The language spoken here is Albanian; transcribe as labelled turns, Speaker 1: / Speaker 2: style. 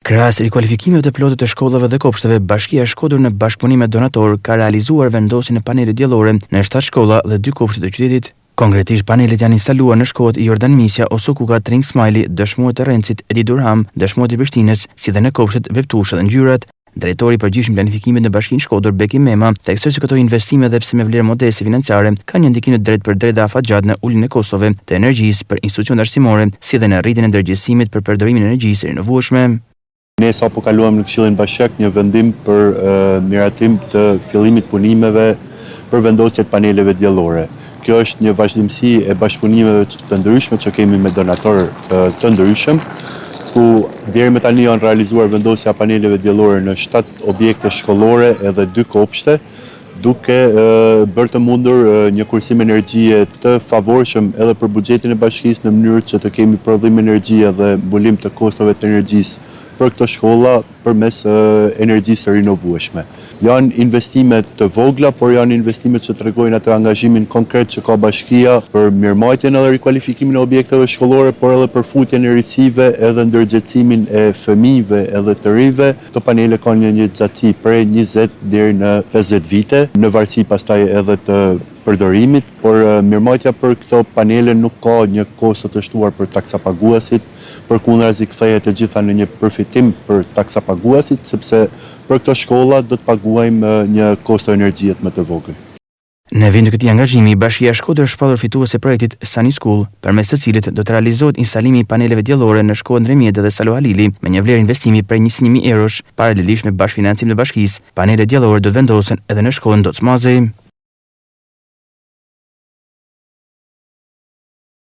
Speaker 1: Krahas rikualifikimeve të plotë të shkollave dhe kopshteve, Bashkia e Shkodër në bashkëpunim me donator ka realizuar vendosjen e panelit diellore në 7 shkolla dhe 2 kopshte të qytetit. Konkretisht panelet janë instaluar në shkollat Jordan Misja, Osokuka, Tring Smajli, dëshmuar të Rencit, Edi Durham, dëshmuar të Prishtinës, si dhe në kopshtet Veptusha dhe Ngjyrat. Drejtori i përgjithshëm planifikimit në Bashkinë Shkodër, Beki Mema, theksoi se këto investime dhe pse me vlerë modeste financiare kanë një ndikim të drejtë dhe afatgjat në uljen e kostove të energjisë për institucionet arsimore, si dhe në rritjen e ndërgjegjësimit për përdorimin e energjisë së rinovueshme.
Speaker 2: Ne sapo kaluam në Këshillin Bashkiak një vendim për miratim të fillimit punimeve për vendosje të paneleve diellore. Kjo është një vazhdimsi e bashkëpunimeve të ndryshme që kemi me donatorë të ndryshëm, ku deri më tani janë realizuar vendosja e paneleve diellore në 7 objekte shkollore edhe 2 kopshte, duke bërë të mundur një kursim energjie të favorshëm edhe për buxhetin e bashkisë në mënyrë që të kemi prodhim energjie dhe mbulim të kostove të energjisë për këto shkolla përmes energjisë së rinovueshme. Janë investime të vogla, por janë investime që tregojnë atë angazhimin konkret që ka bashkia për mirëmbajtjen edhe rikualifikimin e objekteve shkollore, por edhe për futjen e risive edhe ndërgjegjësimin e fëmijëve edhe të rinjve. Këto panele kanë një gjatësi prej 20 deri në 50 vite, në varësi pastaj edhe të përdorimit, por mirëmbajtja për këto panele nuk ka një kosto të shtuar për taksapaguesit, përkundrazi kthehet të gjitha në një përfitim për taksapaguesit, sepse për këto shkolla do të paguajmë një kosto energjie më të vogël.
Speaker 1: Në vend të këtij angazhimi, Bashkia e Shkodër është shpallur fituese e projektit Sunny School, përmes të cilit do të realizohet instalimi i paneleve diellore në shkollën Remjede dhe Salo Halili me një vlerë investimi prej 21.000 eurosh, paralelisht me bashkëfinancim të bashkisë. Panelet diellore do të vendosen edhe në shkollën Docmazi.